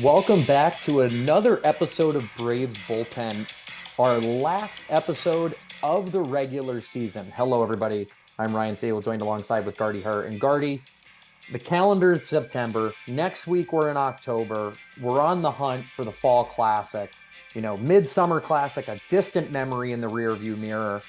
Welcome back to another episode of Braves Bullpen, our last episode of the regular season. Hello, everybody. I'm Ryan Sable, joined alongside with Gardie and Gardie. The calendar is September. Next week, we're in October. We're on the hunt for the Fall Classic. Midsummer Classic, a distant memory in the rearview mirror.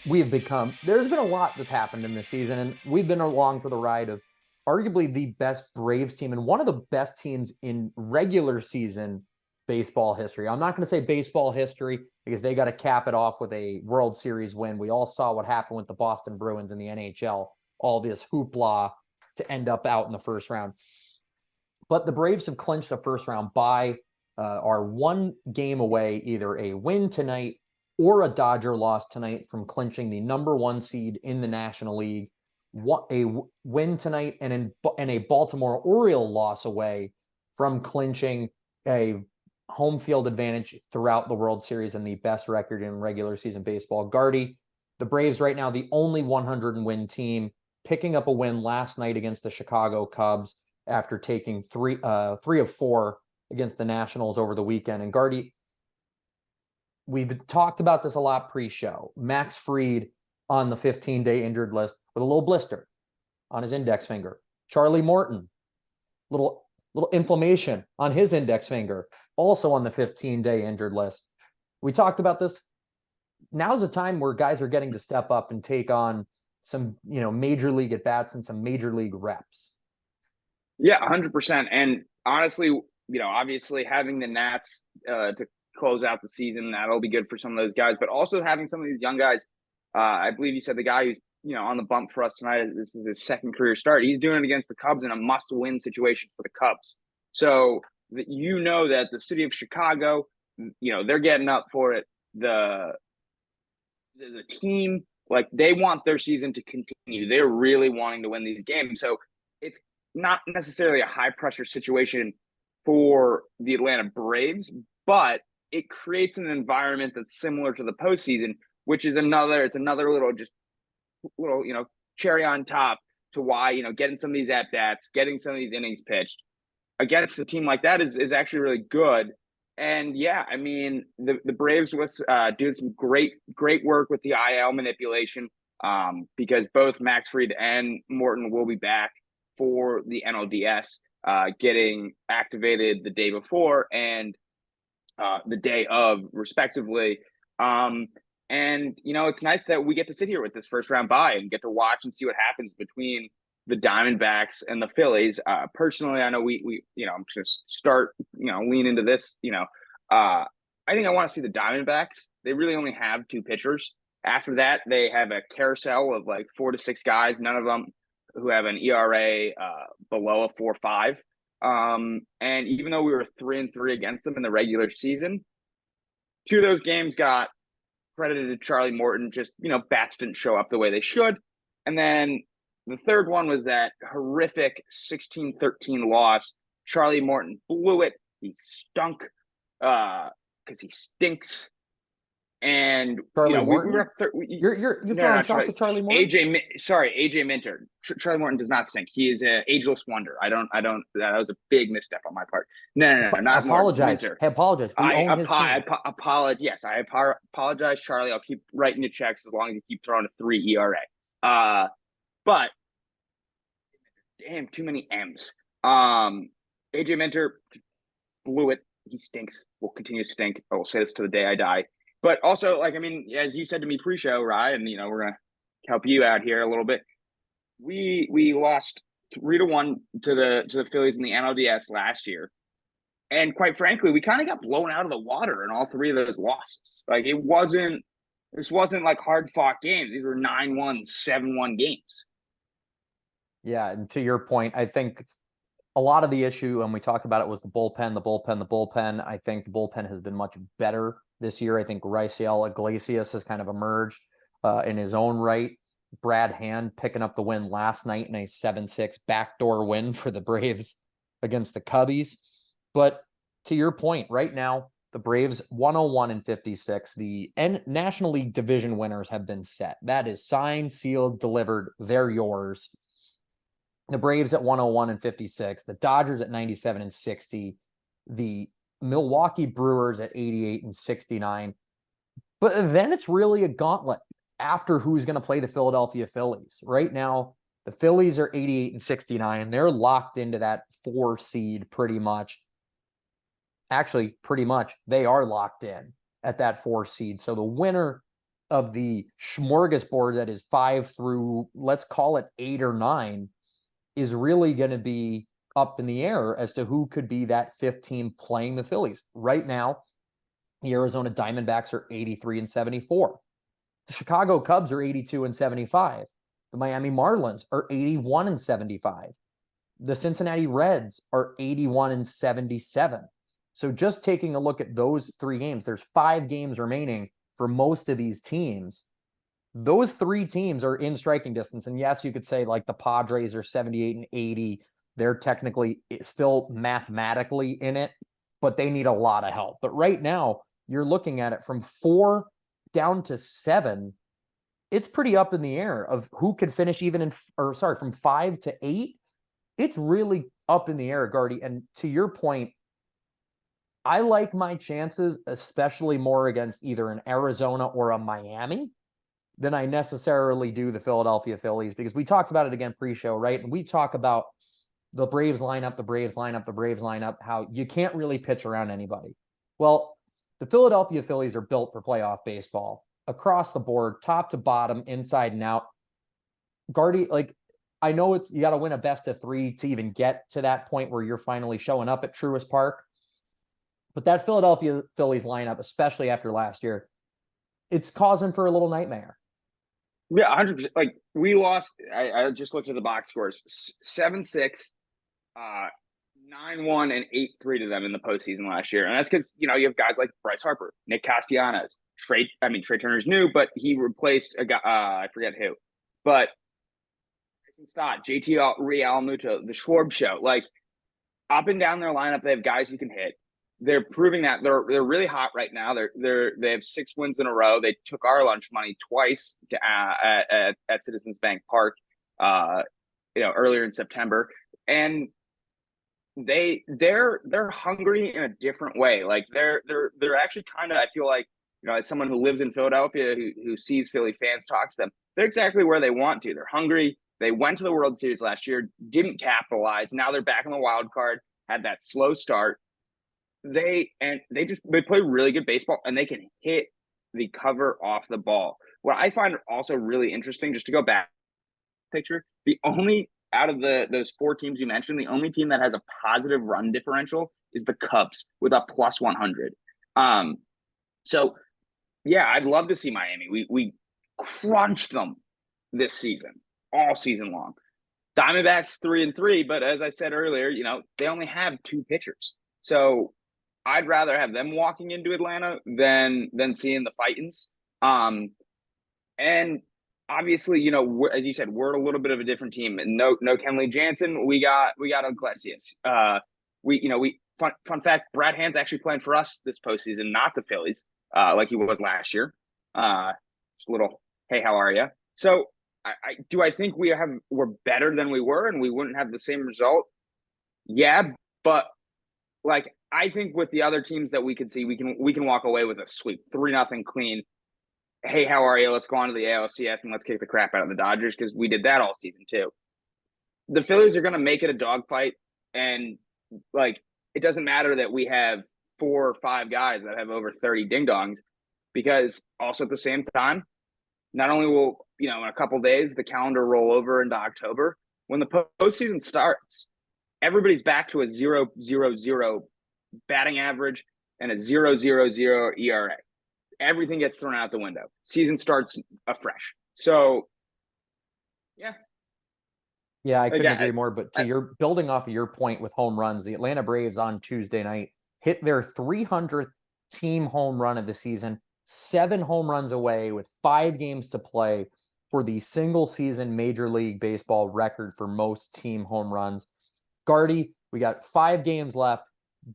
There's been a lot that's happened in this season, and we've been along for the ride of arguably the best Braves team and one of the best teams in regular season baseball history. I'm not going to say baseball history because they got to cap it off with a World Series win. We all saw what happened with the Boston Bruins in the NHL, all this hoopla to end up out in the first round. But the Braves have clinched the first round by are one game away, either a win tonight or a Dodger loss tonight from clinching the number one seed in the National League. A win tonight and a Baltimore Oriole loss away from clinching a home field advantage throughout the World Series and the best record in regular season baseball. Gardie, the Braves right now, the only 100-win team, picking up a win last night against the Chicago Cubs after taking three of four against the Nationals over the weekend. And Gardie, we've talked about this a lot pre-show. Max Fried on the 15-day injured list with a little blister on his index finger. Charlie Morton, little inflammation on his index finger, also on the 15-day injured list. We talked about this. Now's a time where guys are getting to step up and take on some, major league at bats and some major league reps. Yeah, 100%. And honestly, obviously having the Nats to close out the season, that'll be good for some of those guys. But also having some of these young guys, I believe you said the guy who's on the bump for us tonight, this is his second career start. He's doing it against the Cubs in a must-win situation for the Cubs. So that that the city of Chicago, they're getting up for it. The team, like, they want their season to continue. They're really wanting to win these games. So it's not necessarily a high-pressure situation for the Atlanta Braves, but it creates an environment that's similar to the postseason, which is another little cherry on top to why getting some of these at bats, getting some of these innings pitched against a team like that is actually really good. And yeah, I mean the Braves was doing some great work with the IL manipulation, because both Max Fried and Morton will be back for the NLDS, getting activated the day before and the day of, respectively. And it's nice that we get to sit here with this first round bye and get to watch and see what happens between the Diamondbacks and the Phillies. Personally, I know we I'm just start lean into this. I think I want to see the Diamondbacks. They really only have two pitchers. After that, they have a carousel of like 4 to 6 guys. None of them who have an ERA below a 4.5. And even though we were 3-3 against them in the regular season, 2 of those games got credited to Charlie Morton. Just, bats didn't show up the way they should. And then the third one was that horrific 16-13 loss. Charlie Morton blew it. He stunk because he stinks. And Charlie Morton, you're throwing shots at Charlie Morton. AJ Minter. Charlie Morton does not stink. He is an ageless wonder. I don't. That was a big misstep on my part. No, not apologize. Morton. I apologize. We own his team. Apologize. Yes, I apologize, Charlie. I'll keep writing you checks as long as you keep throwing a 3 ERA. But damn, too many M's. AJ Minter blew it. He stinks. Will continue to stink. I will say this to the day I die. But also, as you said to me pre-show, Ryan, we're gonna help you out here a little bit. We lost 3-1 to the Phillies in the NLDS last year, and quite frankly, we kind of got blown out of the water in all 3 of those losses. Like, this wasn't like hard-fought games. These were 9-1, 7-1 games. Yeah, and to your point, I think a lot of the issue, and we talked about it, was the bullpen. I think the bullpen has been much better this year. I think Raisel Iglesias has kind of emerged in his own right. Brad Hand picking up the win last night in a 7-6 backdoor win for the Braves against the Cubbies. But to your point, right now, the Braves 101-56. The National League division winners have been set. That is signed, sealed, delivered. They're yours. The Braves at 101-56. The Dodgers at 97-60. the Milwaukee Brewers at 88 and 69. But then it's really a gauntlet after who's going to play the Philadelphia Phillies. Right now, the Phillies are 88 and 69. They're locked into that 4 seed pretty much. Actually, pretty much they are locked in at that 4 seed. So the winner of the smorgasbord that is 5 through, let's call it 8 or 9, is really going to be up in the air as to who could be that 5th team playing the Phillies. Right now, the Arizona Diamondbacks are 83 and 74. The Chicago Cubs are 82 and 75. The Miami Marlins are 81 and 75. The Cincinnati Reds are 81 and 77. So just taking a look at those 3 games, there's 5 games remaining for most of these teams. Those 3 teams are in striking distance. And yes, you could say like the Padres are 78 and 80. They're technically still mathematically in it, but they need a lot of help. But right now, you're looking at it from 4 down to 7. It's pretty up in the air of who could finish even from 5 to 8. It's really up in the air, Gardie. And to your point, I like my chances, especially more against either an Arizona or a Miami than I necessarily do the Philadelphia Phillies, because we talked about it again pre-show, right? And we talk about the Braves lineup, how you can't really pitch around anybody. Well, the Philadelphia Phillies are built for playoff baseball across the board, top to bottom, inside and out. Gardie, like, I know you got to win a best of 3 to even get to that point where you're finally showing up at Truist Park. But that Philadelphia Phillies lineup, especially after last year, it's causing for a little nightmare. Yeah, 100%. Like, we lost. I just looked at the box scores: 7-6, 9-1, and 8-3 to them in the postseason last year. And that's because you have guys like Bryce Harper, Nick Castellanos, Trey Turner's new, but he replaced a guy. I forget who, but Stott, JT Realmuto, the Schwarb Show. Like, up and down their lineup, they have guys who can hit. They're proving that they're really hot right now. They have 6 wins in a row. They took our lunch money twice at Citizens Bank Park, earlier in September, and they're hungry in a different way. Like they're actually kind of, I feel like, as someone who lives in Philadelphia who sees Philly fans talk to them, they're exactly where they want to. They're hungry. They went to the World Series last year, didn't capitalize. Now they're back in the wild card. Had that slow start. They play really good baseball, and they can hit the cover off the ball. What I find also really interesting, just to go back picture, the only out of those 4 teams you mentioned, the only team that has a positive run differential is the Cubs with a plus 100. So yeah, I'd love to see Miami. We crunched them this season, all season long. Diamondbacks 3-3, but as I said earlier, they only have 2 pitchers. So I'd rather have them walking into Atlanta than seeing the Titans. And obviously, as you said, we're a little bit of a different team. And no Kenley Jansen. We got Iglesias. Fun fact: Brad Hand's actually playing for us this postseason, not the Phillies, like he was last year. Just a little, hey, how are you? So, I think we're better than we were, and we wouldn't have the same result. Yeah, but like, I think with the other teams that we could see, we can walk away with a sweep, 3-0 clean. Hey, how are you? Let's go on to the ALCS and let's kick the crap out of the Dodgers, because we did that all season too. The Phillies are going to make it a dogfight, and like, it doesn't matter that we have 4 or 5 guys that have over 30 ding-dongs, because also at the same time, not only will, in a couple days, the calendar roll over into October. When the postseason starts, everybody's back to a 0.00 batting average and a 0.00 ERA. Everything gets thrown out the window. Season starts afresh. So, yeah. Yeah, I couldn't agree more. But you're building off of your point with home runs, the Atlanta Braves on Tuesday night hit their 300th team home run of the season, 7 home runs away with 5 games to play for the single season Major League Baseball record for most team home runs. Gardie, we got 5 games left.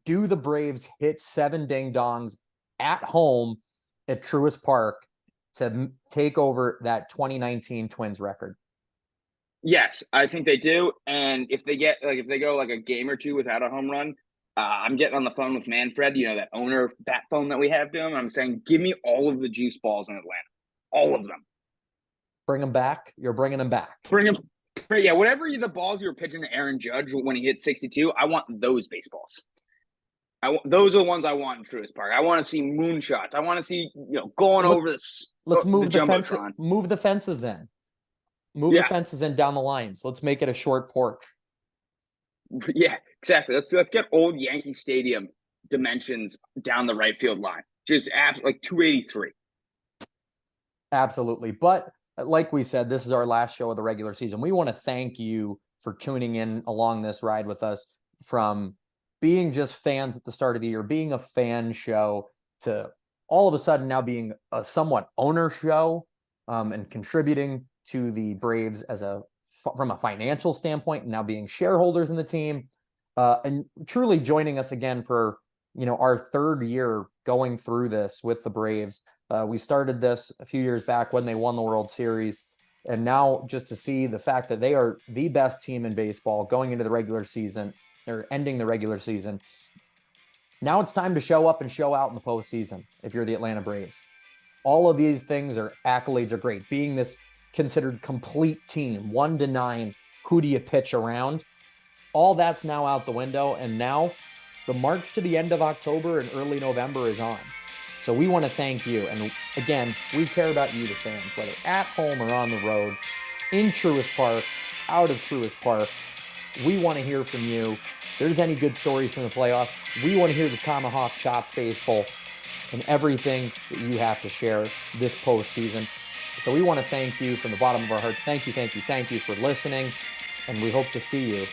Do the Braves hit 7 ding-dongs at home at Truist Park to take over that 2019 Twins record? Yes, I think they do. And if they go like a game or 2 without a home run, I'm getting on the phone with Manfred, that owner of Bat Phone that we have to him. And I'm saying, give me all of the juice balls in Atlanta, all of them. Bring them back. You're bringing them back. Bring them. Yeah, whatever the balls you were pitching to Aaron Judge when he hit 62, I want those baseballs. Those are the ones I want in Truist Park. I want to see moonshots. I want to see going over this. Let's move the fence. Jumbotron. Move the fences in. Move the fences in down the lines. Let's make it a short porch. Yeah, exactly. Let's get old Yankee Stadium dimensions down the right field line. Just like 283. Absolutely. But like we said, this is our last show of the regular season. We want to thank you for tuning in along this ride with us, from being just fans at the start of the year, being a fan show, to all of a sudden now being a somewhat owner show, and contributing to the Braves from a financial standpoint, and now being shareholders in the team, and truly joining us again for our third year going through this with the Braves. We started this a few years back when they won the World Series, and now just to see the fact that they are the best team in baseball going into the regular season, or ending the regular season. Now it's time to show up and show out in the postseason if you're the Atlanta Braves. All of these things accolades are great. Being this considered complete team, 1-9, who do you pitch around? All that's now out the window, and now the march to the end of October and early November is on. So we want to thank you. And again, we care about you, the fans, whether at home or on the road, in Truist Park, out of Truist Park. We want to hear from you. If there's any good stories from the playoffs, we want to hear the Tomahawk Chop faithful and everything that you have to share this postseason. So we want to thank you from the bottom of our hearts. Thank you for listening. And we hope to see you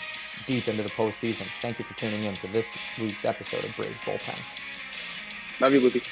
deep into the postseason. Thank you for tuning in to this week's episode of Braves Bullpen. Love you, Lucy.